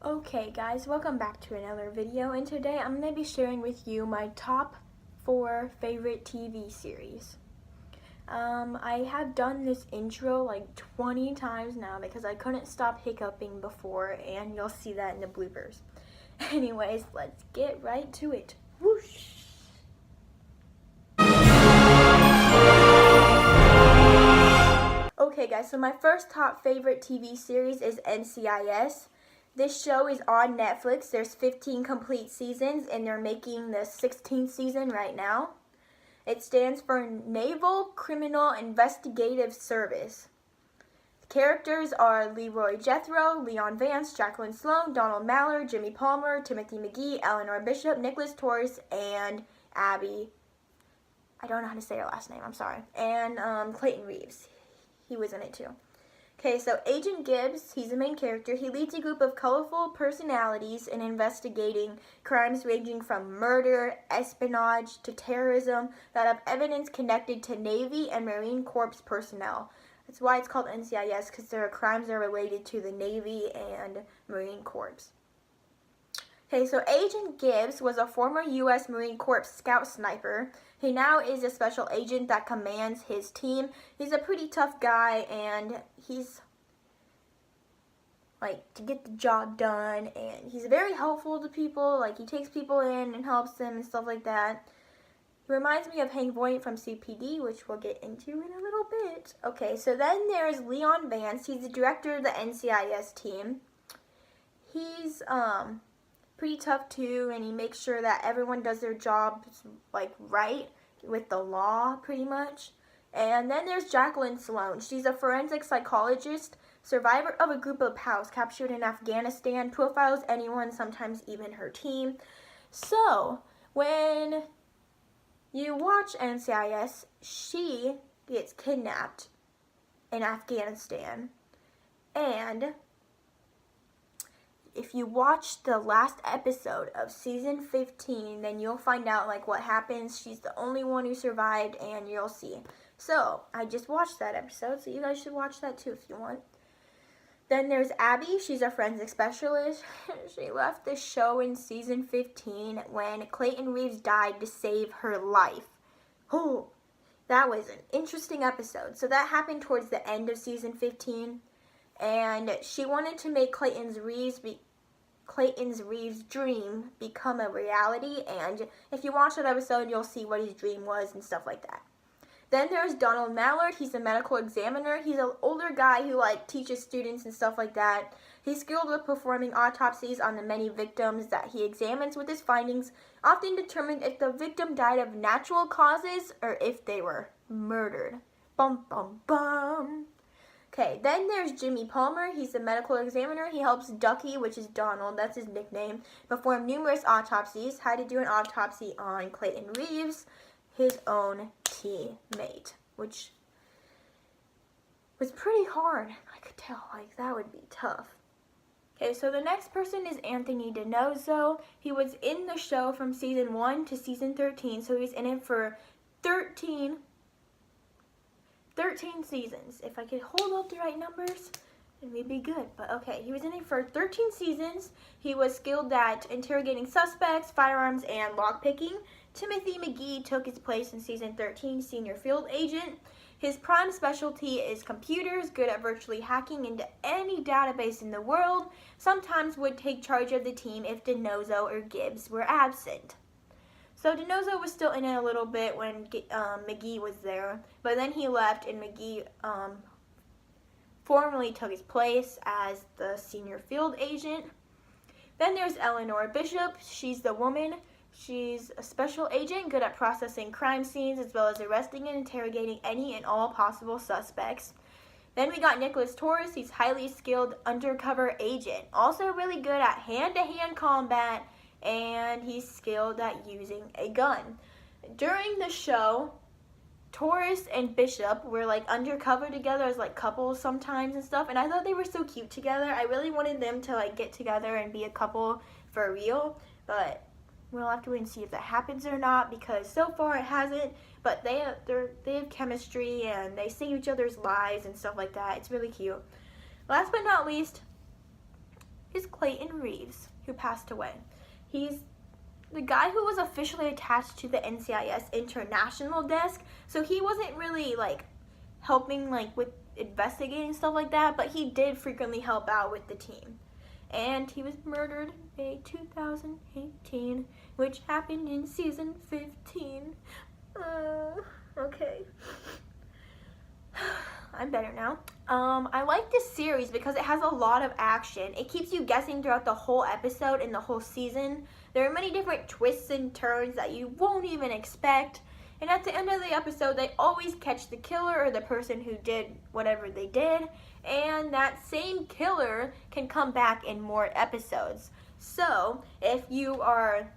Okay guys, welcome back to another video, and today I'm going to be sharing with you my top 4 favorite TV series. I have done this intro like 20 times now because I couldn't stop hiccuping before, and you'll see that in the bloopers. Anyways, let's get right to it. Whoosh! Okay guys, so my first top favorite TV series is NCIS. This show is on Netflix. There's 15 complete seasons, and they're making the 16th season right now. It stands for Naval Criminal Investigative Service. The characters are Leroy Jethro, Leon Vance, Jacqueline Sloan, Donald Mallard, Jimmy Palmer, Timothy McGee, Eleanor Bishop, Nicholas Torres, and Abby. I don't know how to say her last name, I'm sorry. And Clayton Reeves. He was in it too. Okay, so Agent Gibbs, he's the main character. He leads a group of colorful personalities in investigating crimes ranging from murder, espionage, to terrorism that have evidence connected to Navy and Marine Corps personnel. That's why it's called NCIS, because there are crimes that are related to the Navy and Marine Corps. Okay, so Agent Gibbs was a former U.S. Marine Corps scout sniper. He now is a special agent that commands his team. He's a pretty tough guy, and he's to get the job done, and he's very helpful to people. He takes people in and helps them and stuff like that. He reminds me of Voight from CPD, which we'll get into in a little bit. Okay, so then there's Leon Vance. He's the director of the NCIS team. He's pretty tough too, and he makes sure that everyone does their jobs right with the law, pretty much. And then there's Jacqueline Sloan. She's a forensic psychologist, survivor of a group of POWs captured in Afghanistan, profiles anyone, sometimes even her team. So when you watch NCIS, she gets kidnapped in Afghanistan, and if you watch the last episode of season 15, then you'll find out what happens. She's the only one who survived, and you'll see. So I just watched that episode, so you guys should watch that too if you want. Then there's Abby. She's a forensic specialist. She left the show in season 15 when Clayton Reeves died to save her life. Oh, that was an interesting episode. So that happened towards the end of season 15. And she wanted to make Clayton Reeves' dream become a reality. And if you watch that episode, you'll see what his dream was and stuff like that. Then there's Donald Mallard. He's a medical examiner. He's an older guy who teaches students and stuff like that. He's skilled with performing autopsies on the many victims that he examines, with his findings often determined if the victim died of natural causes or if they were murdered. Bum, bum, bum. Okay, then there's Jimmy Palmer. He's a medical examiner. He helps Ducky, which is Donald, that's his nickname, perform numerous autopsies. Had to do an autopsy on Clayton Reeves, his own teammate, which was pretty hard. I could tell, that would be tough. Okay, so the next person is Anthony DiNozzo. He was in the show from season 1 to season 13, so he's in it for 13 seasons. If I could hold up the right numbers, then we'd be good. But okay, he was in it for 13 seasons. He was skilled at interrogating suspects, firearms, and lockpicking. Timothy McGee took his place in season 13, senior field agent. His prime specialty is computers, good at virtually hacking into any database in the world. Sometimes would take charge of the team if DiNozzo or Gibbs were absent. So DiNozzo was still in it a little bit when McGee was there, but then he left, and McGee formally took his place as the senior field agent. Then there's Eleanor Bishop. She's the woman. She's a special agent, good at processing crime scenes as well as arresting and interrogating any and all possible suspects. Then we got Nicholas Torres. He's highly skilled undercover agent, also really good at hand-to-hand combat, and he's skilled at using a gun. During the show, Torres and Bishop were undercover together as couples sometimes and stuff, and I thought they were so cute together. I really wanted them to get together and be a couple for real, but we'll have to wait and see if that happens or not, because so far it hasn't. But they have chemistry, and they sing each other's lies and stuff like that. It's really cute. Last but not least is Clayton Reeves, who passed away. He's the guy who was officially attached to the NCIS International Desk, so he wasn't really like helping like with investigating stuff like that, but he did frequently help out with the team. And he was murdered in 2018, which happened in season 15. Okay. I'm better now. I like this series because it has a lot of action. It keeps you guessing throughout the whole episode and the whole season. There are many different twists and turns that you won't even expect. And at the end of the episode, they always catch the killer or the person who did whatever they did. And that same killer can come back in more episodes. So, if you are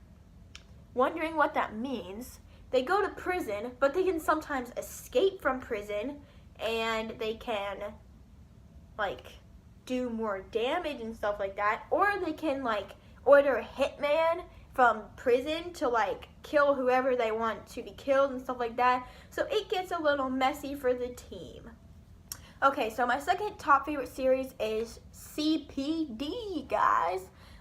wondering what that means, they go to prison, but they can sometimes escape from prison. And they can, like, do more damage and stuff like that. Or they can, like, order a hitman from prison to, like, kill whoever they want to be killed and stuff like that. So it gets a little messy for the team. Okay, so my second top favorite series is CPD, guys.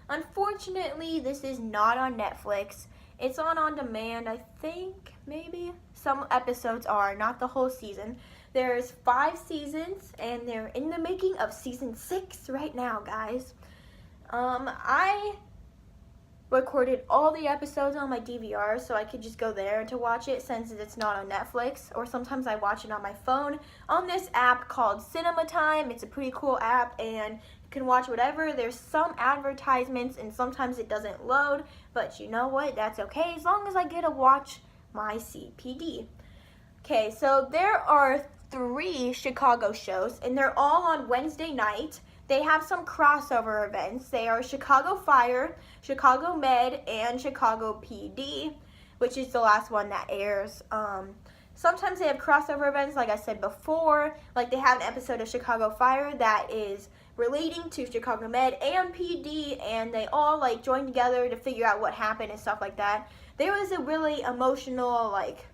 Unfortunately, this is not on Netflix. It's on demand, I think, maybe. Some episodes are, not the whole season. There's 5 seasons, and they're in the making of season 6 right now, guys. I recorded all the episodes on my DVR, so I could just go there to watch it since it's not on Netflix. Or sometimes I watch it on my phone on this app called Cinema Time. It's a pretty cool app, and you can watch whatever. There's some advertisements, and sometimes it doesn't load. But you know what? That's okay, as long as I get to watch my CPD. Okay, so there are 3 Chicago shows, and they're all on Wednesday night. They have some crossover events. They are Chicago Fire, Chicago Med, and Chicago PD, which is the last one that airs. Sometimes they have crossover events, like I said before. Like they have an episode of Chicago Fire that is relating to Chicago Med and PD, and they all like join together to figure out what happened and stuff like that. There was a really emotional, like,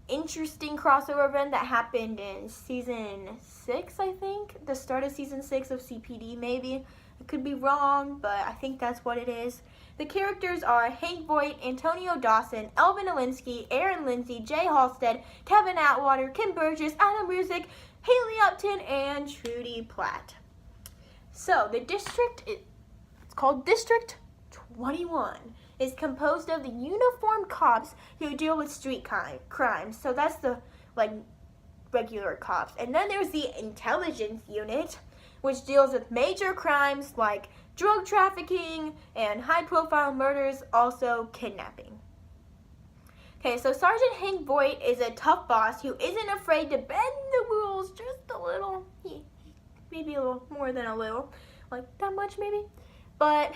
interesting crossover event that happened in season 6, I think. The start of season 6 of CPD, maybe. I could be wrong, but I think that's what it is. The characters are Hank Voight, Antonio Dawson, Erin Lindsay, Erin Lindsay, Jay Halstead, Kevin Atwater, Kim Burgess, Adam Ruzick, Haley Upton, and Trudy Platt. So, the district, it's called District 21. Is composed of the uniformed cops who deal with street crimes. So that's the, like, regular cops. And then there's the intelligence unit, which deals with major crimes like drug trafficking and high-profile murders, also kidnapping. Okay, so Sergeant Hank Voight is a tough boss who isn't afraid to bend the rules just a little. Maybe a little more than a little. Like, that much maybe. But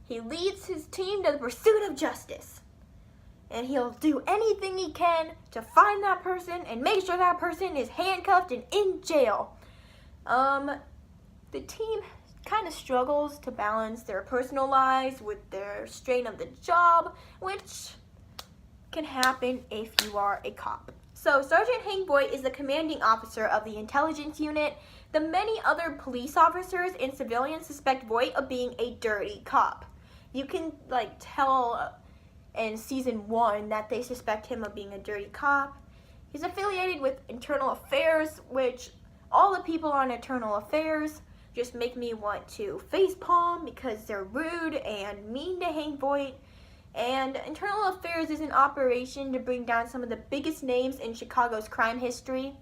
he leads his team to the pursuit of justice. And he'll do anything he can to find that person and make sure that person is handcuffed and in jail. The team kind of struggles to balance their personal lives with their strain of the job, which can happen if you are a cop. So Sergeant Hank Voight is the commanding officer of the intelligence unit. The many other police officers and civilians suspect Voight of being a dirty cop. You can, like, tell in season 1 that they suspect him of being a dirty cop. He's affiliated with Internal Affairs, which all the people on Internal Affairs just make me want to facepalm because they're rude and mean to Hank Voight. And Internal Affairs is an operation to bring down some of the biggest names in Chicago's crime history.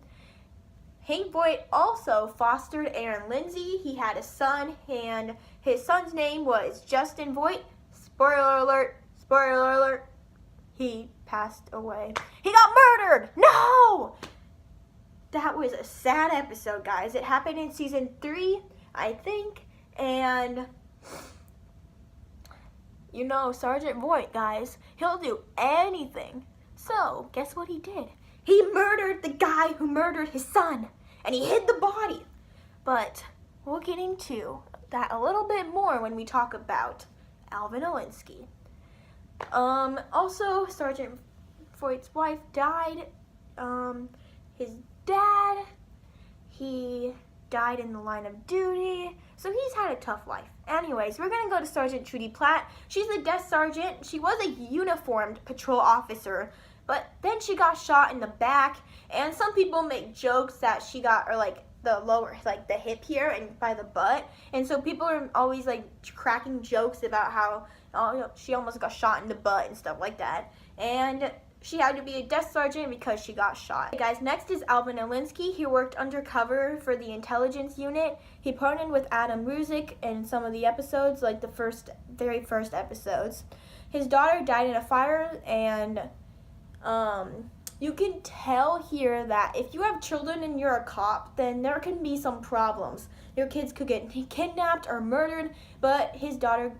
Hank Voight also fostered Erin Lindsay. He had a son, and his son's name was Justin Voight. Spoiler alert, spoiler alert. He passed away. He got murdered! No! That was a sad episode, guys. It happened in season 3, I think. And, you know, Sergeant Voight, guys, he'll do anything. So, guess what he did? He murdered the guy who murdered his son, and he hid the body. But we'll get into that a little bit more when we talk about Alvin Olinsky. Also, Sergeant Voight's wife died. His dad, he died in the line of duty. So he's had a tough life. Anyways, we're going to go to Sergeant Trudy Platt. She's a desk sergeant. She was a uniformed patrol officer, but then she got shot in the back. And some people make jokes that she got, or like the lower, like the hip here and by the butt. And so people are always like cracking jokes about how she almost got shot in the butt and stuff like that. And she had to be a desk sergeant because she got shot. Hey guys, next is Erin Lindsay. He worked undercover for the intelligence unit. He partnered with Adam Ruzick in some of the episodes, like the very first episodes. His daughter died in a fire, and you can tell here that if you have children and you're a cop, then there can be some problems. Your kids could get kidnapped or murdered, but his daughter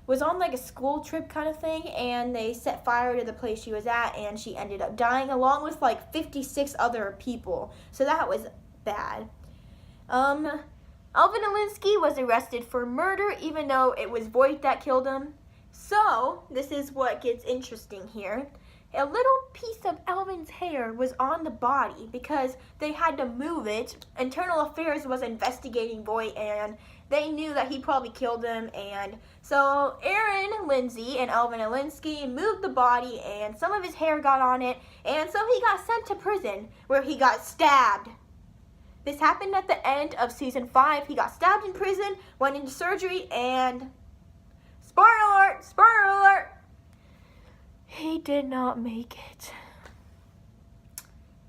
was on like a school trip kind of thing, and they set fire to the place she was at, and she ended up dying along with like 56 other people. So that was bad. Erin Lindsay was arrested for murder, even though it was Voight that killed him. So this is what gets interesting here. A little piece of Elvin's hair was on the body because they had to move it. Internal Affairs was investigating Voight, and they knew that he probably killed him. And so Erin Lindsay and Erin Lindsay moved the body, and some of his hair got on it, and so he got sent to prison where he got stabbed. This happened at the end of season 5. He got stabbed in prison, went into surgery, and spoiler alert, he did not make it.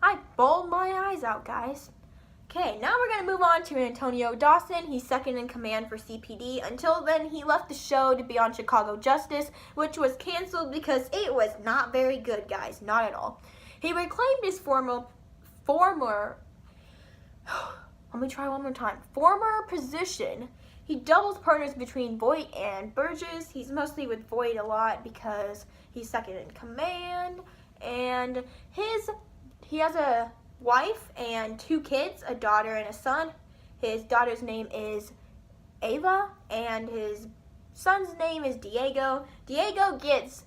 I bawled my eyes out, guys. Okay, now we're going to move on to Antonio Dawson. He's second in command for CPD. Until then, he left the show to be on Chicago Justice, which was canceled because it was not very good, guys. Not at all. He reclaimed his former position. He doubles partners between Voight and Burgess. He's mostly with Voight a lot because he's second in command. And he has a wife and 2 kids, a daughter and a son. His daughter's name is Ava, and his son's name is Diego. Diego gets,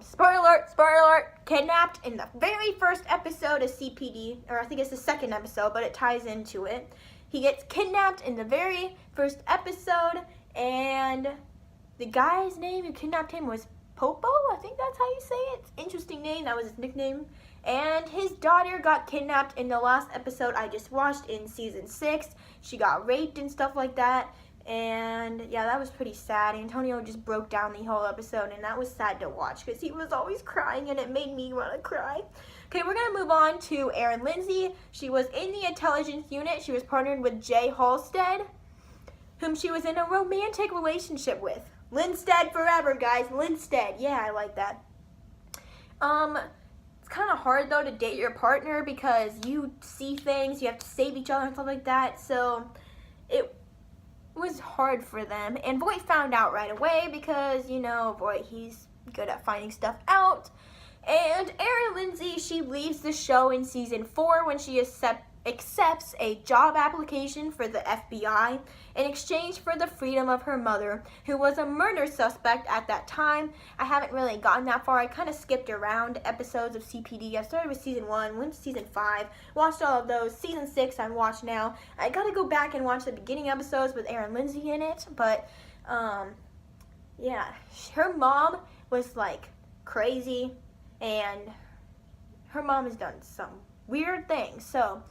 spoiler alert, kidnapped in the very first episode of CPD, or I think it's the second episode, but it ties into it. He gets kidnapped in the very first episode, and the guy's name who kidnapped him was Popo, I think that's how you say it. Interesting name, that was his nickname. And his daughter got kidnapped in the last episode I just watched in season 6. She got raped and stuff like that. And yeah, that was pretty sad. Antonio just broke down the whole episode, and that was sad to watch because he was always crying, and it made me want to cry. Okay, we're going to move on to Erin Lindsay. She was in the intelligence unit. She was partnered with Jay Halstead, whom she was in a romantic relationship with. Linstead forever, guys. Linstead. Yeah, I like that. It's kind of hard, though, to date your partner because you see things, you have to save each other and stuff like that. So it was hard for them. And Voight found out right away because, you know, Voight, he's good at finding stuff out. And Erin Lindsay, she leaves the show in season 4 when she accepts a job application for the FBI in exchange for the freedom of her mother, who was a murder suspect at that time. I haven't really gotten that far. I kind of skipped around episodes of CPD. I started with season 1, went to season 5, watched all of those. Season 6 I'm watched now. I gotta go back and watch the beginning episodes with Erin Lindsay in it, but yeah, her mom was like crazy, and her mom has done some weird things. So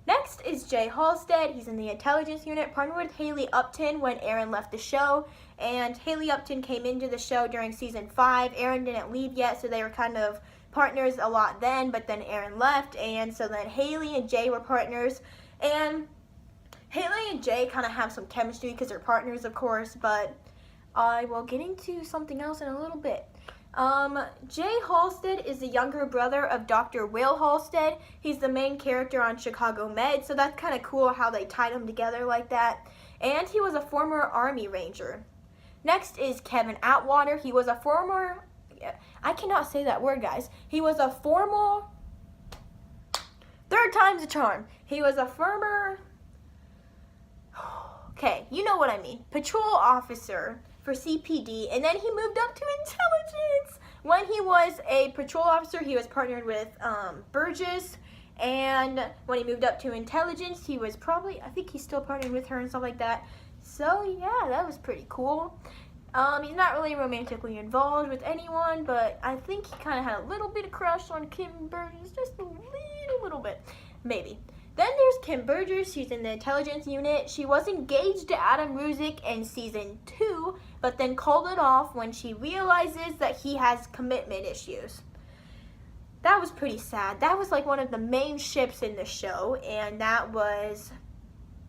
next is Jay Halstead. He's in the intelligence unit, partnered with Haley Upton when Erin left the show. And Haley Upton came into the show during season 5. Erin didn't leave yet, so they were kind of partners a lot then, but then Erin left, and so then Haley and Jay were partners. And Haley and Jay kind of have some chemistry because they're partners, of course, but I will get into something else in a little bit. Jay Halstead is the younger brother of Dr. Will Halstead. He's the main character on Chicago Med, so that's kind of cool how they tied them together like that. And he was a former Army Ranger. Next is Kevin Atwater. He was a former, I cannot say that word, guys. He was a former, third time's a charm. He was a former, okay, you know what I mean, patrol officer for CPD, and then he moved up to intelligence. When he was a patrol officer, he was partnered with Burgess, And when he moved up to intelligence, he was probably, I think he's still partnering with her and stuff like that. So yeah, that was pretty cool. He's not really romantically involved with anyone, but I think he kind of had a little bit of crush on Kim Burgess, just a little bit, maybe. Then there's Kim Burgess. She's in the intelligence unit. She was engaged to Adam Ruzick in season 2, but then called it off when she realizes that he has commitment issues. That was pretty sad. That was like one of the main ships in the show, and that was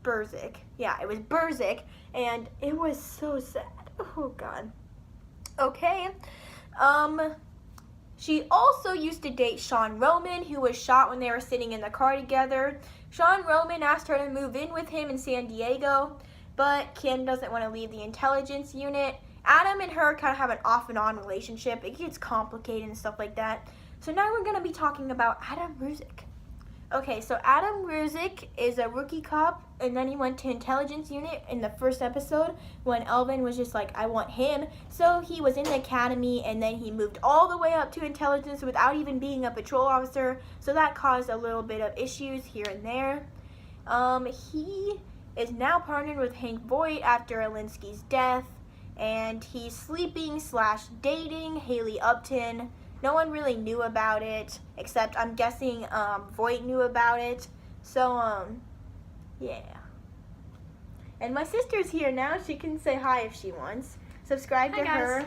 Burzick. Yeah, it was Burzick, and it was so sad. Oh, God. Okay. She also used to date Sean Roman, who was shot when they were sitting in the car together. Sean Roman asked her to move in with him in San Diego, but Kim doesn't want to leave the intelligence unit. Adam and her kind of have an off and on relationship. It gets complicated and stuff like that. So now we're going to be talking about Adam Ruzick. Okay, so Adam Ruzick is a rookie cop, and then he went to intelligence unit in the first episode when Elvin was just like, I want him. So he was in the academy, and then he moved all the way up to intelligence without even being a patrol officer. So that caused a little bit of issues here and there. He is now partnered with Hank Voight after Alinsky's death, and he's sleeping/dating Haley Upton. No one really knew about it, except I'm guessing Voight knew about it. So, yeah. And my sister's here now. She can say hi if she wants. Subscribe to her.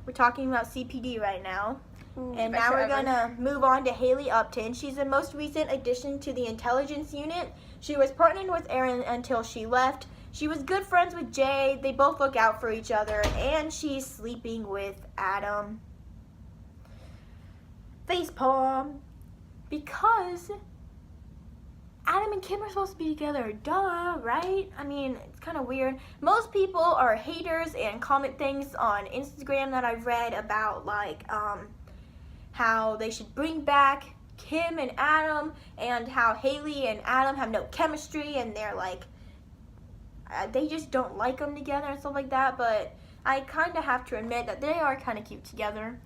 We're talking about CPD right now. And now we're going to move on to Haley Upton. She's the most recent addition to the intelligence unit. She was partnered with Erin until she left. She was good friends with Jay. They both look out for each other. And she's sleeping with Adam. Facepalm, because Adam and Kim are supposed to be together, duh, right? I mean, it's kind of weird. Most people are haters and comment things on Instagram that I've read about, like, how they should bring back Kim and Adam, and how Haley and Adam have no chemistry, and they're like, they just don't like them together and stuff like that, but I kind of have to admit that they are kind of cute together.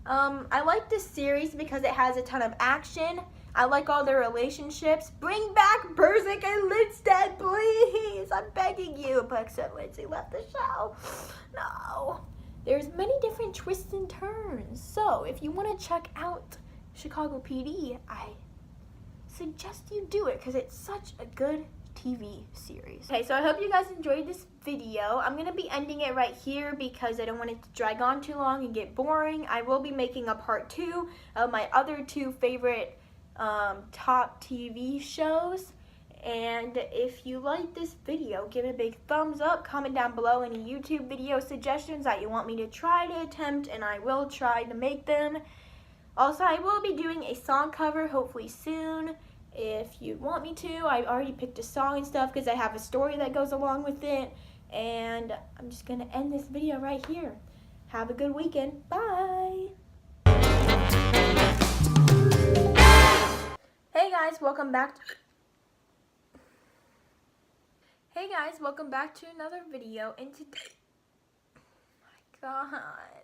I like this series because it has a ton of action. I like all their relationships. Bring back Burzick and Lindstedt, please. I'm begging you. But except Lindsay left the show. No. There's many different twists and turns. So if you want to check out Chicago PD, I suggest you do it because it's such a good TV series. Okay, so I hope you guys enjoyed this video. I'm going to be ending it right here because I don't want it to drag on too long and get boring. I will be making a part 2 of my other 2 favorite top TV shows. And if you like this video, give it a big thumbs up. Comment down below any YouTube video suggestions that you want me to try to attempt, and I will try to make them. Also, I will be doing a song cover hopefully soon. If you want me to, I already picked a song and stuff because I have a story that goes along with it. And I'm just going to end this video right here. Have a good weekend. Bye. Hey guys, welcome back to another video. And today, oh my God.